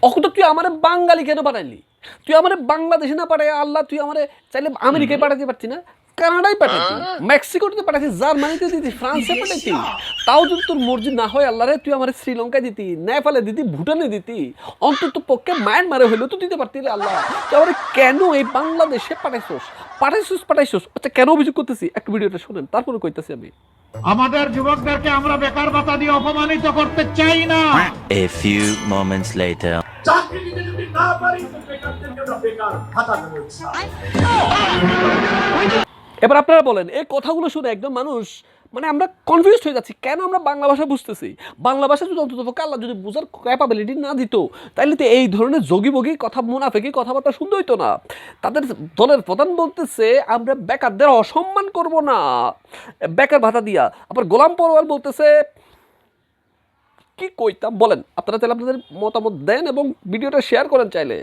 অকত তুই আমার বাঙালি কেন পাঠাইলি? তুই আমার বাংলাদেশে না পাঠাই আল্লাহ, তুই আমার চাইলে আমেরিকায় পাঠাতে পারতি না, কানাডায় পাঠাইতি, মেক্সিকোতে পাঠাইতি, জার্মানিতে দিতি, ফ্রান্সে পাঠাইতি। তাও যদি তোর মর্জি না হয় আল্লাহ রে, তুই আমার শ্রীলঙ্কায় দিতি, নেপালে দিতি, ভুটানে দিতি, অন্তত পক্ষে মায়ানমারে হইলেও তো দিতে পারতি রে আল্লাহ। তুই আমার কেন এই বাংলাদেশে পাঠাইছোস? আচ্ছা কেন অভিযোগ করতেছি একটু ভিডিওটা শোনেন, তারপরে কইতাছি আমি। আমাদের যুবকদেরকে আমরা বেকার ভাতা দিয়ে অপমানিত করতে চাই না। A few moments later. চাকরি দিতে যদি না পারি তো বেকারদেরকে আমরা বেকার ভাতা দেবো। এবার আপনারা বলেন, এই কথাগুলো শুনে একদম মানুষ মানে আমরা কনফিউজ হয়ে যাচ্ছি, কেন আমরা বাংলা ভাষা বুঝতেছি? বাংলা ভাষা যদি অন্ততপক্ষে আল্লাহ যদি বোঝার ক্যাপাবিলিটি না দিত, তাইলে তো এই ধরনের যোগীবগী কথা, মুনাফেকি কথাবার্তা শুনতে হইতো না। তাদের দলের প্রধান বলতেছে আমরা বেকারদের অসম্মান করব না বেকার ভাতা দিয়া, আবার গোলাম পরোয়ার বলতেছে কি কইতাম বলেন? আপনারা চাইলে আপনাদের মতামত দেন এবং ভিডিওটা শেয়ার করেন চাইলে।